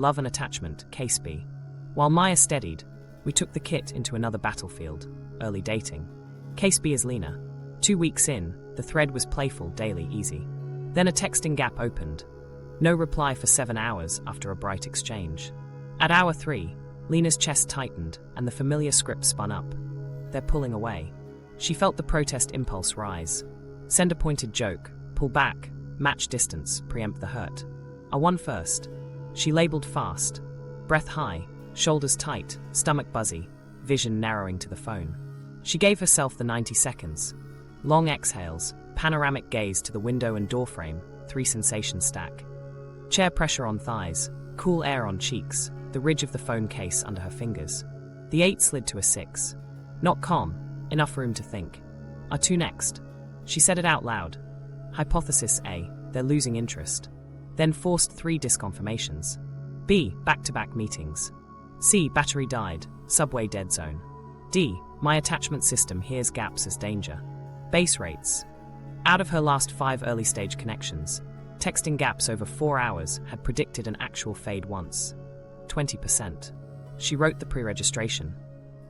Love and attachment, case B. While Maya steadied, we took the kit into another battlefield, early dating. Case B is Lena. 2 weeks in, the thread was playful, daily, easy. Then a texting gap opened. No reply for 7 hours after a bright exchange. At hour 3, Lena's chest tightened and the familiar script spun up. They're pulling away. She felt the protest impulse rise. Send a pointed joke, pull back, match distance, preempt the hurt. I won first. She labeled fast. Breath high, shoulders tight, stomach buzzy, vision narrowing to the phone. She gave herself the 90 seconds. Long exhales, panoramic gaze to the window and doorframe, 3 sensations stack. Chair pressure on thighs, cool air on cheeks, the ridge of the phone case under her fingers. The 8 slid to a 6. Not calm, enough room to think. Our 2 next. She said it out loud. Hypothesis A, they're losing interest. Then forced 3 disconfirmations. B, back-to-back meetings. C, battery died, subway dead zone. D, my attachment system hears gaps as danger. Base rates. Out of her last 5 early-stage connections, texting gaps over 4 hours had predicted an actual fade once. 20%. She wrote the pre-registration.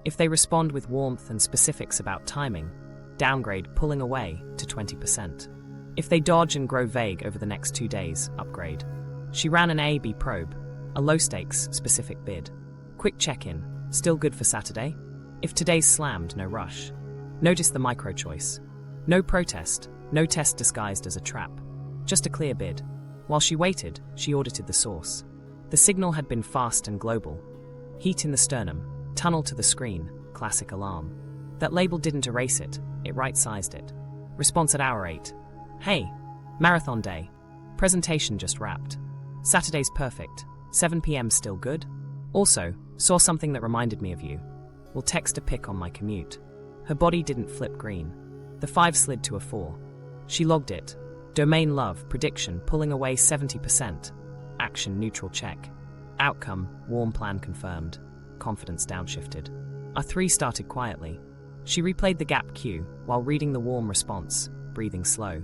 If they respond with warmth and specifics about timing, downgrade pulling away to 20%. If they dodge and grow vague over the next 2 days, upgrade. She ran an A/B probe, a low-stakes, specific bid. Quick check-in, still good for Saturday? If today's slammed, no rush. Notice the micro-choice. No protest, no test disguised as a trap. Just a clear bid. While she waited, she audited the source. The signal had been fast and global. Heat in the sternum, tunnel to the screen, classic alarm. That label didn't erase it, it right-sized it. Response at hour 8. Hey, marathon day. Presentation just wrapped. Saturday's perfect. 7 p.m. still good? Also, saw something that reminded me of you. Will text a pic on my commute. Her body didn't flip green. The 5 slid to a 4. She logged it. Domain love, prediction, pulling away 70%. Action neutral check. Outcome, warm plan confirmed. Confidence downshifted. Our 3 started quietly. She replayed the gap cue while reading the warm response, breathing slow.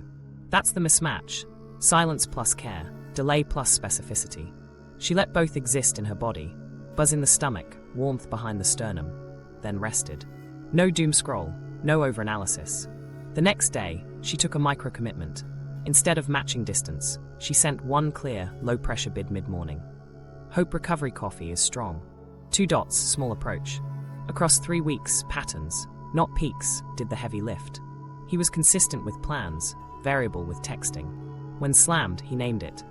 That's the mismatch. Silence plus care, delay plus specificity. She let both exist in her body. Buzz in the stomach, warmth behind the sternum. Then rested. No doom scroll, no overanalysis. The next day, she took a micro-commitment. Instead of matching distance, she sent 1 clear, low-pressure bid mid-morning. Hope recovery coffee is strong. 2 dots, small approach. Across 3 weeks, patterns, not peaks, did the heavy lift. He was consistent with plans, variable with texting. When slammed, he named it.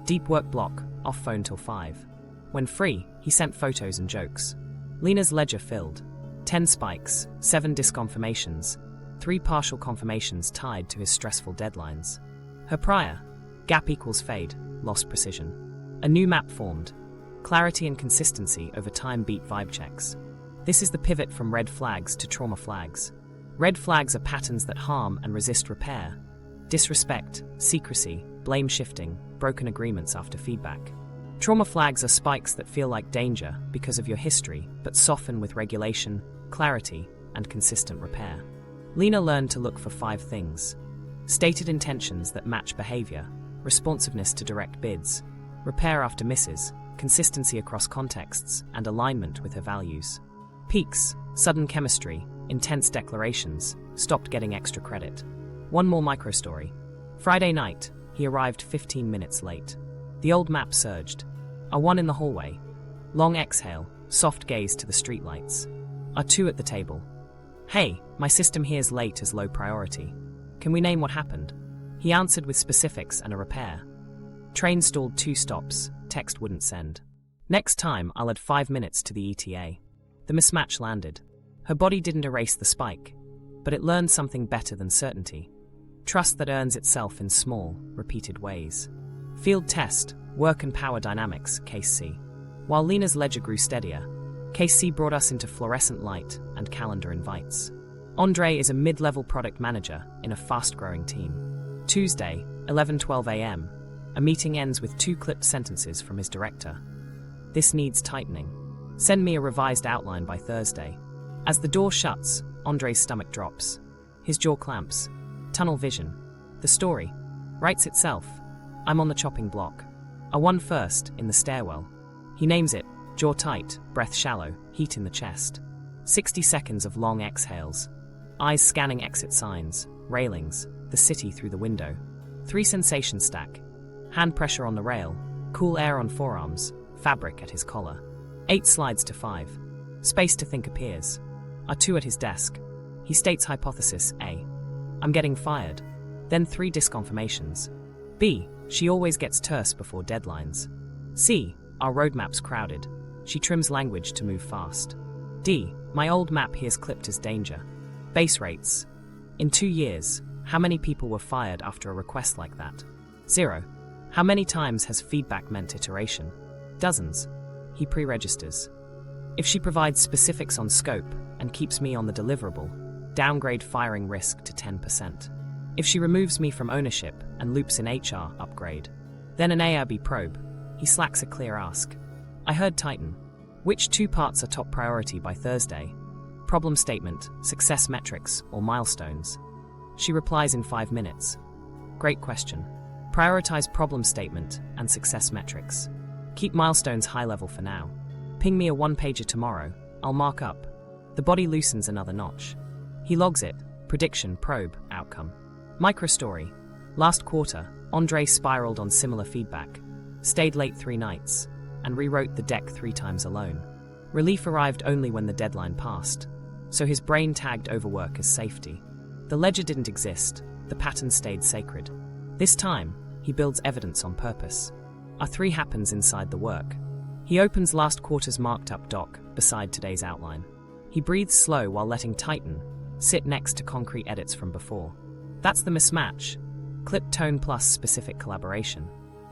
Deep work block, off phone till 5. When free, he sent photos and jokes. Lena's ledger filled. 10 spikes, 7 disconfirmations, 3 partial confirmations tied to his stressful deadlines. Her prior, gap equals fade, lost precision. A new map formed. Clarity and consistency over time beat vibe checks. This is the pivot from red flags to trauma flags. Red flags are patterns that harm and resist repair. Disrespect, secrecy, blame shifting, broken agreements after feedback. Trauma flags are spikes that feel like danger because of your history, but soften with regulation, clarity, and consistent repair. Lena learned to look for 5 things. Stated intentions that match behavior, responsiveness to direct bids, repair after misses, consistency across contexts, and alignment with her values. Peaks, sudden chemistry, intense declarations, stopped getting extra credit. 1 more micro-story. Friday night, he arrived 15 minutes late. The old map surged. A 1 in the hallway. Long exhale, soft gaze to the streetlights. A 2 at the table. Hey, my system hears late as low priority. Can we name what happened? He answered with specifics and a repair. Train stalled 2 stops, text wouldn't send. Next time, I'll add 5 minutes to the ETA. The mismatch landed. Her body didn't erase the spike, but it learned something better than certainty. Trust that earns itself in small, repeated ways. Field test, work and power dynamics, case C. While Lena's ledger grew steadier, case C brought us into fluorescent light and calendar invites. Andre is a mid-level product manager in a fast-growing team. Tuesday, 11:12 a.m., a meeting ends with 2 clipped sentences from his director. This needs tightening. Send me a revised outline by Thursday. As the door shuts, Andre's stomach drops. His jaw clamps. Tunnel vision. The story writes itself. I'm on the chopping block. A 1 first, in the stairwell. He names it jaw tight, breath shallow, heat in the chest. 60 seconds of long exhales. Eyes scanning exit signs, railings, the city through the window. 3 sensation stack. Hand pressure on the rail, cool air on forearms, fabric at his collar. 8 slides to 5. Space to think appears. R2 at his desk. He states hypothesis A. I'm getting fired. Then 3 disconfirmations. B. She always gets terse before deadlines. C. Our roadmap's crowded. She trims language to move fast. D. My old map here's clipped as danger. Base rates. In 2 years, how many people were fired after a request like that? 0. How many times has feedback meant iteration? Dozens. He pre-registers. If she provides specifics on scope and keeps me on the deliverable, downgrade firing risk to 10%. If she removes me from ownership and loops in HR, upgrade. Then an ARB probe. He slacks a clear ask. I heard Titan. Which 2 parts are top priority by Thursday? Problem statement, success metrics, or milestones? She replies in 5 minutes. Great question. Prioritize problem statement and success metrics. Keep milestones high level for now. Ping me a 1-pager tomorrow. I'll mark up. The body loosens another notch. He logs it. Prediction, probe, outcome. Microstory. Last quarter, Andre spiraled on similar feedback. Stayed late 3 nights. And rewrote the deck 3 times alone. Relief arrived only when the deadline passed. So his brain tagged overwork as safety. The ledger didn't exist. The pattern stayed sacred. This time, he builds evidence on purpose. R3 happens inside the work. He opens last quarter's marked up doc beside today's outline. He breathes slow while letting Titan sit next to concrete edits from before. That's the mismatch. Clip tone plus specific collaboration.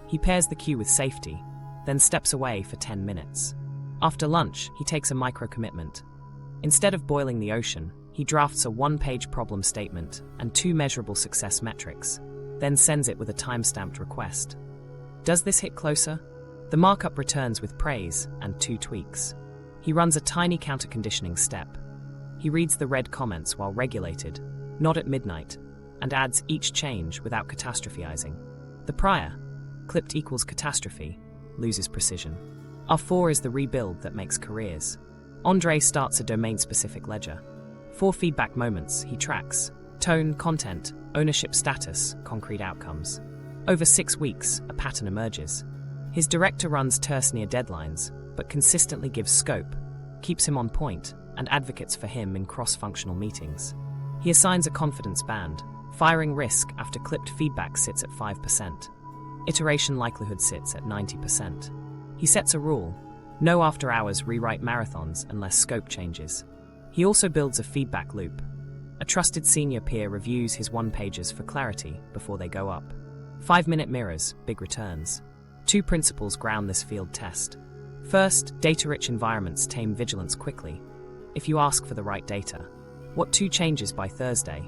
He pairs the cue with safety, then steps away for 10 minutes. After lunch, he takes a micro-commitment. Instead of boiling the ocean, he drafts a 1-page problem statement and 2 measurable success metrics, then sends it with a time-stamped request. Does this hit closer? The markup returns with praise and 2 tweaks. He runs a tiny counter-conditioning step. He reads the red comments while regulated, not at midnight, and adds each change without catastrophizing. The prior, clipped equals catastrophe, loses precision. R4 is the rebuild that makes careers. Andre starts a domain-specific ledger. 4 feedback moments he tracks: tone, content, ownership status, concrete outcomes. Over 6 weeks, a pattern emerges. His director runs terse near deadlines, but consistently gives scope, keeps him on point, and advocates for him in cross-functional meetings. He assigns a confidence band. Firing risk after clipped feedback sits at 5%. Iteration likelihood sits at 90%. He sets a rule: no after-hours rewrite marathons unless scope changes. He also builds a feedback loop. A trusted senior peer reviews his 1-pagers for clarity before they go up. 5-minute mirrors, big returns. 2 principles ground this field test. First, data-rich environments tame vigilance quickly. If you ask for the right data. What 2 changes by Thursday?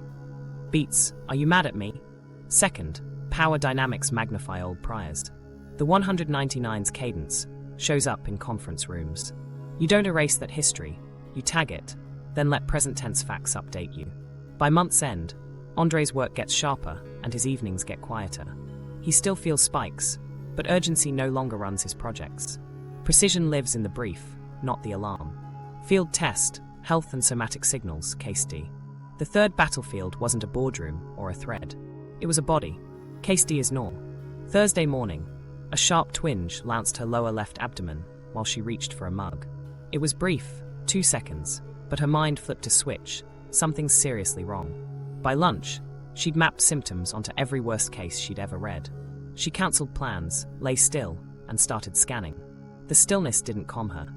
Beats, are you mad at me? Second, power dynamics magnify old priors. The 199's cadence shows up in conference rooms. You don't erase that history, you tag it, then let present tense facts update you. By month's end, Andre's work gets sharper and his evenings get quieter. He still feels spikes, but urgency no longer runs his projects. Precision lives in the brief, not the alarm. Field test, health and somatic signals, case D. The third battlefield wasn't a boardroom or a thread. It was a body. Case D is Nor. Thursday morning, a sharp twinge lanced her lower left abdomen while she reached for a mug. It was brief, 2 seconds, but her mind flipped a switch. Something's seriously wrong. By lunch, she'd mapped symptoms onto every worst case she'd ever read. She cancelled plans, lay still, and started scanning. The stillness didn't calm her.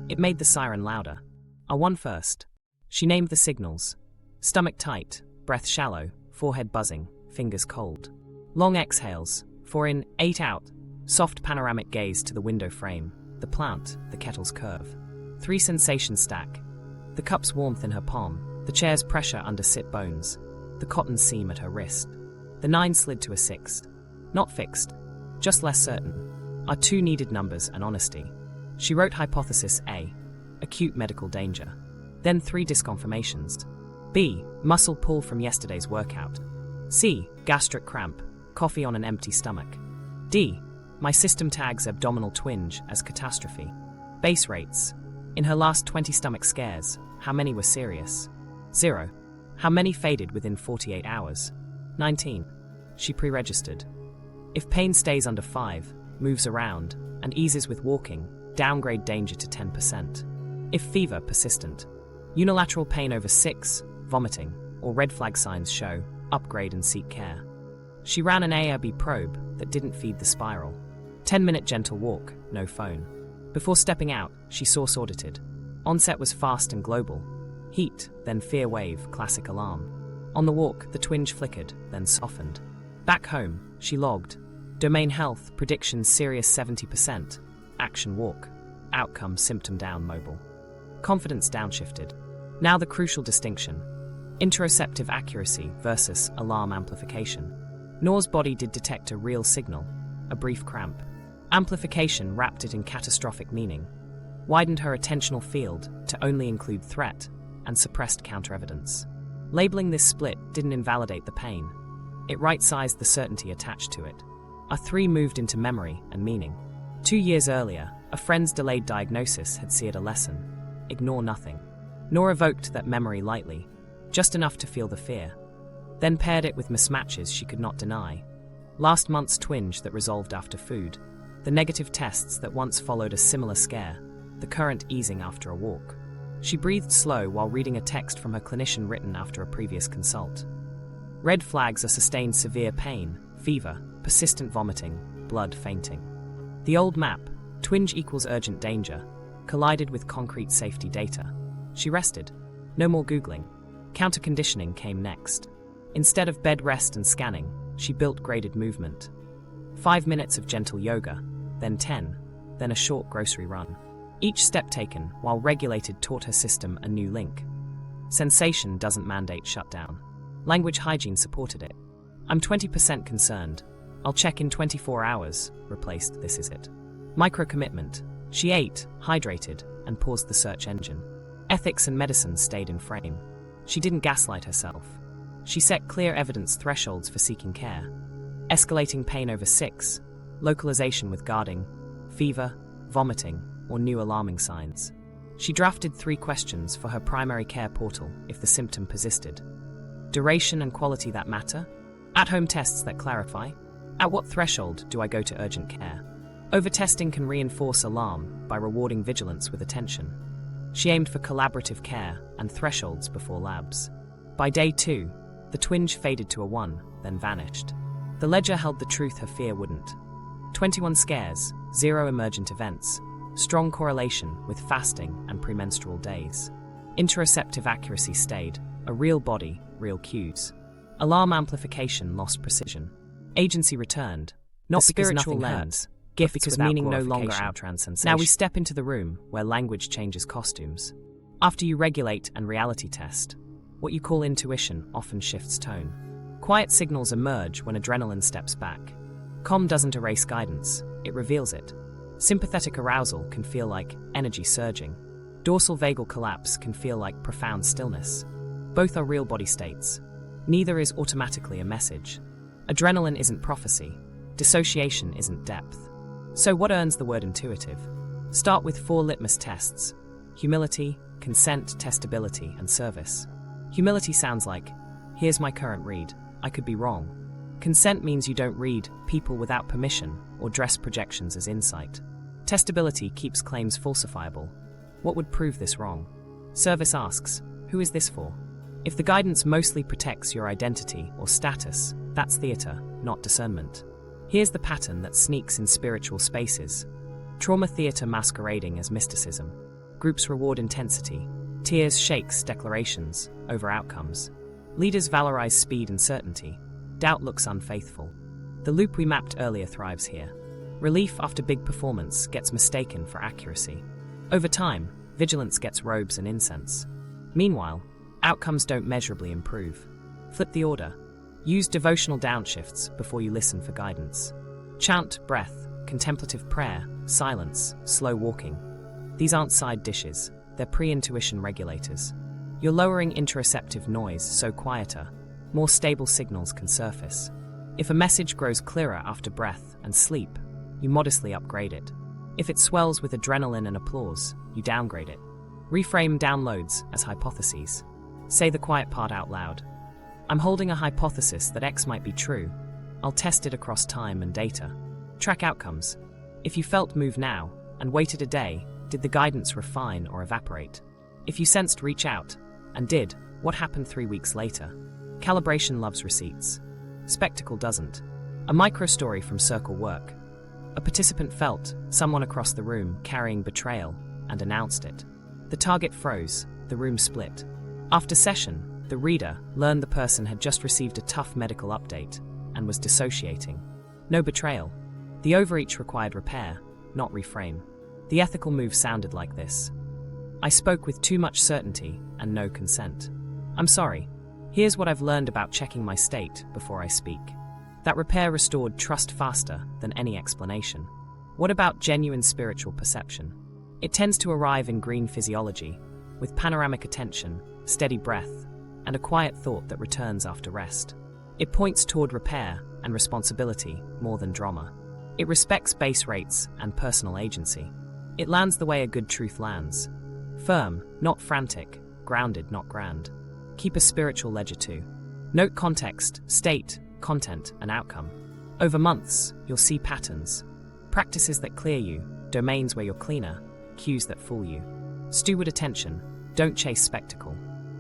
It made the siren louder. R1 first. She named the signals. Stomach tight, breath shallow, forehead buzzing, fingers cold. Long exhales, 4 in, 8 out. Soft panoramic gaze to the window frame, the plant, the kettle's curve. 3 sensation stack. The cup's warmth in her palm, the chair's pressure under sit bones, the cotton seam at her wrist. The 9 slid to a 6. Not fixed, just less certain. R2 needed numbers and honesty. She wrote hypothesis A, acute medical danger. Then 3 disconfirmations. B, muscle pull from yesterday's workout. C, gastric cramp, coffee on an empty stomach. D, My system tags abdominal twinge as catastrophe. Base rates. In her last 20 stomach scares, how many were serious? 0. How many faded within 48 hours? 19. She pre-registered. If pain stays under 5, moves around, and eases with walking, downgrade danger to 10%. If fever persistent, unilateral pain over 6, vomiting, or red flag signs show, upgrade and seek care. She ran an ARB probe that didn't feed the spiral. 10-minute gentle walk, no phone. Before stepping out, she source audited. Onset was fast and global. Heat, then fear wave, classic alarm. On the walk, the twinge flickered, then softened. Back home, she logged. Domain health, prediction serious 70%. Action walk. Outcome symptom down mobile. Confidence downshifted. Now the crucial distinction. Interoceptive accuracy versus alarm amplification. Noor's body did detect a real signal, a brief cramp. Amplification wrapped it in catastrophic meaning, widened her attentional field to only include threat and suppressed counter-evidence. Labeling this split didn't invalidate the pain. It right-sized the certainty attached to it. Our 3 moved into memory and meaning. 2 years earlier, a friend's delayed diagnosis had seared a lesson. Ignore nothing. Noor evoked that memory lightly, just enough to feel the fear, then paired it with mismatches she could not deny. Last month's twinge that resolved after food, the negative tests that once followed a similar scare, the current easing after a walk. She breathed slow while reading a text from her clinician written after a previous consult. Red flags are sustained severe pain, fever, persistent vomiting, blood fainting. The old map, twinge equals urgent danger, collided with concrete safety data. She rested. No more Googling. Counter-conditioning came next. Instead of bed rest and scanning, she built graded movement. 5 minutes of gentle yoga, then 10, then a short grocery run. Each step taken, while regulated, taught her system a new link. Sensation doesn't mandate shutdown. Language hygiene supported it. I'm 20% concerned. I'll check in 24 hours, replaced this is it. Micro-commitment. She ate, hydrated, and paused the search engine. Ethics and medicine stayed in frame. She didn't gaslight herself. She set clear evidence thresholds for seeking care. Escalating pain over 6, localization with guarding, fever, vomiting, or new alarming signs. She drafted 3 questions for her primary care portal if the symptom persisted. Duration and quality that matter? At-home tests that clarify? At what threshold do I go to urgent care? Overtesting can reinforce alarm by rewarding vigilance with attention. She aimed for collaborative care and thresholds before labs. By day 2, the twinge faded to a 1, then vanished. The ledger held the truth her fear wouldn't. 21 scares, 0 emergent events, strong correlation with fasting and premenstrual days. Interoceptive accuracy stayed, a real body, real cues. Alarm amplification lost precision. Agency returned, not The because spiritual nothing lens, hurt, gift but because without meaning no longer glorification. outran sensation. Now we step into the room where language changes costumes. After you regulate and reality test, what you call intuition often shifts tone. Quiet signals emerge when adrenaline steps back. Calm doesn't erase guidance, it reveals it. Sympathetic arousal can feel like energy surging. Dorsal vagal collapse can feel like profound stillness. Both are real body states. Neither is automatically a message. Adrenaline isn't prophecy. Dissociation isn't depth. So what earns the word intuitive? Start with 4 litmus tests: humility, consent, testability, and service. Humility sounds like, here's my current read, I could be wrong. Consent means you don't read people without permission or dress projections as insight. Testability keeps claims falsifiable. What would prove this wrong? Service asks, who is this for? If the guidance mostly protects your identity or status, that's theater, not discernment. Here's the pattern that sneaks in spiritual spaces. Trauma theater masquerading as mysticism. Groups reward intensity. Tears shakes declarations over outcomes. Leaders valorize speed and certainty. Doubt looks unfaithful. The loop we mapped earlier thrives here. Relief after big performance gets mistaken for accuracy. Over time, vigilance gets robes and incense. Meanwhile, outcomes don't measurably improve. Flip the order. Use devotional downshifts before you listen for guidance. Chant, breath, contemplative prayer, silence, slow walking. These aren't side dishes, they're pre-intuition regulators. You're lowering interoceptive noise so quieter, more stable signals can surface. If a message grows clearer after breath and sleep, you modestly upgrade it. If it swells with adrenaline and applause, you downgrade it. Reframe downloads as hypotheses. Say the quiet part out loud. I'm holding a hypothesis that X might be true. I'll test it across time and data. Track outcomes. If you felt move now and waited a day, did the guidance refine or evaporate? If you sensed reach out and did, what happened 3 weeks later? Calibration loves receipts. Spectacle doesn't. A micro-story from Circle Work. A participant felt someone across the room carrying betrayal and announced it. The target froze, the room split. After session, the reader learned the person had just received a tough medical update and was dissociating. No betrayal. The overreach required repair, not reframe. The ethical move sounded like this. I spoke with too much certainty and no consent. I'm sorry. Here's what I've learned about checking my state before I speak. That repair restored trust faster than any explanation. What about genuine spiritual perception? It tends to arrive in green physiology, with panoramic attention, steady breath, and a quiet thought that returns after rest. It points toward repair and responsibility more than drama. It respects base rates and personal agency. It lands the way a good truth lands. Firm, not frantic, grounded, not grand. Keep a spiritual ledger too. Note context, state, content, and outcome. Over months, you'll see patterns. Practices that clear you, domains where you're cleaner, cues that fool you. Steward attention, don't chase spectacle.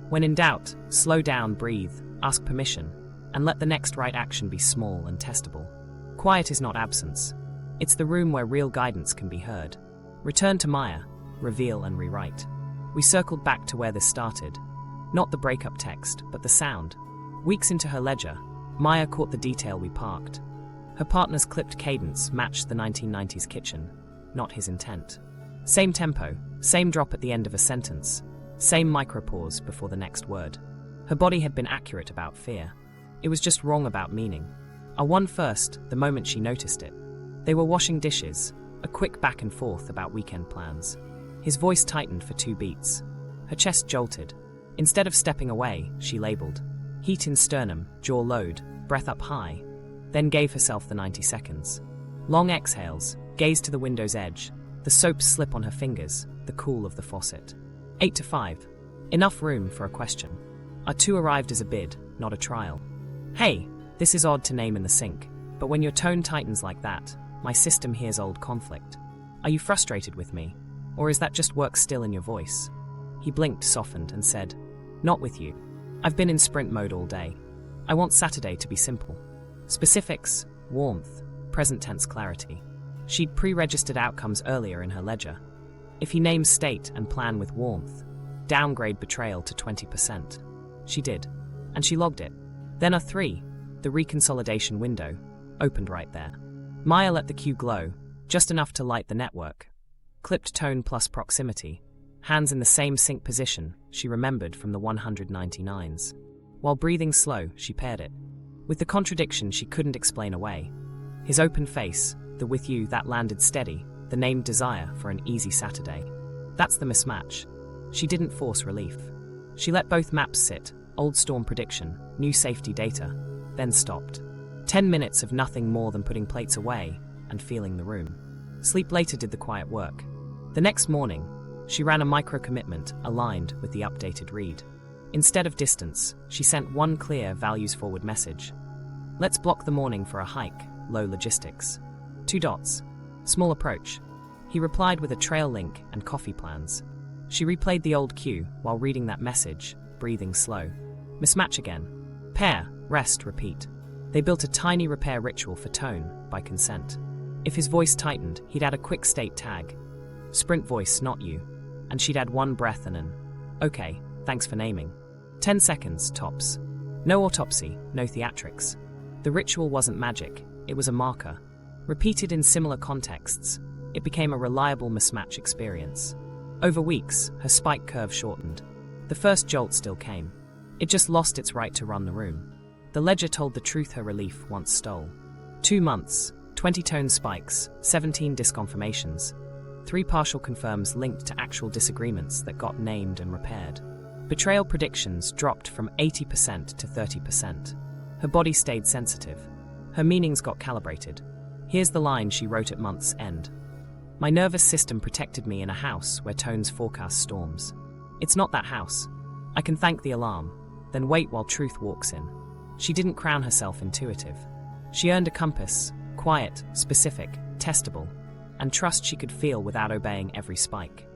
When in doubt, slow down, breathe, ask permission, and let the next right action be small and testable. Quiet is not absence. It's the room where real guidance can be heard. Return to Maya, reveal and rewrite. We circled back to where this started. Not the breakup text, but the sound. Weeks into her ledger, Maya caught the detail we parked. Her partner's clipped cadence matched the 1990s kitchen, not his intent. Same tempo, same drop at the end of a sentence, same micropause before the next word. Her body had been accurate about fear. It was just wrong about meaning. I won first the moment she noticed it. They were washing dishes, a quick back and forth about weekend plans. His voice tightened for 2 beats. Her chest jolted. Instead of stepping away, she labeled. Heat in sternum, jaw load, breath up high, then gave herself the 90 seconds. Long exhales, gaze to the window's edge, the soap slip on her fingers, the cool of the faucet. 8 to 5. Enough room for a question. Our 2 arrived as a bid, not a trial. Hey, this is odd to name in the sink, but when your tone tightens like that, my system hears old conflict. Are you frustrated with me? Or is that just work still in your voice? He blinked, softened, and said, Not with you. I've been in sprint mode all day. I want Saturday to be simple. Specifics, warmth, present tense clarity. She'd pre-registered outcomes earlier in her ledger. If he names state and plan with warmth, downgrade betrayal to 20%. She did, and she logged it. Then a 3, the reconsolidation window, opened right there. Maya let the cue glow, just enough to light the network. Clipped tone plus proximity, hands in the same sync position she remembered from the 199s. While breathing slow, she paired it with the contradiction she couldn't explain away. His open face, the with you that landed steady, the named desire for an easy Saturday. That's the mismatch. She didn't force relief. She let both maps sit, old storm prediction, new safety data, then stopped. 10 minutes of nothing more than putting plates away and feeling the room. Sleep later did the quiet work. The next morning, she ran a micro-commitment aligned with the updated read. Instead of distance, she sent one clear values-forward message. Let's block the morning for a hike, low logistics. 2 dots. Small approach. He replied with a trail link and coffee plans. She replayed the old cue while reading that message, breathing slow. Mismatch again. Pair, rest, repeat. They built a tiny repair ritual for tone, by consent. If his voice tightened, he'd add a quick state tag. Sprint voice, not you. And she'd add one breath and an, okay, thanks for naming. 10 seconds, tops. No autopsy, no theatrics. The ritual wasn't magic, it was a marker. Repeated in similar contexts, it became a reliable mismatch experience. Over weeks, her spike curve shortened. The first jolt still came. It just lost its right to run the room. The ledger told the truth her relief once stole. 2 months, 20 tone spikes, 17 disconfirmations, 3 partial confirms linked to actual disagreements that got named and repaired. Betrayal predictions dropped from 80% to 30%. Her body stayed sensitive. Her meanings got calibrated. Here's the line she wrote at month's end. My nervous system protected me in a house where tones forecast storms. It's not that house. I can thank the alarm, then wait while truth walks in. She didn't crown herself intuitive. She earned a compass, quiet, specific, testable, and trust she could feel without obeying every spike.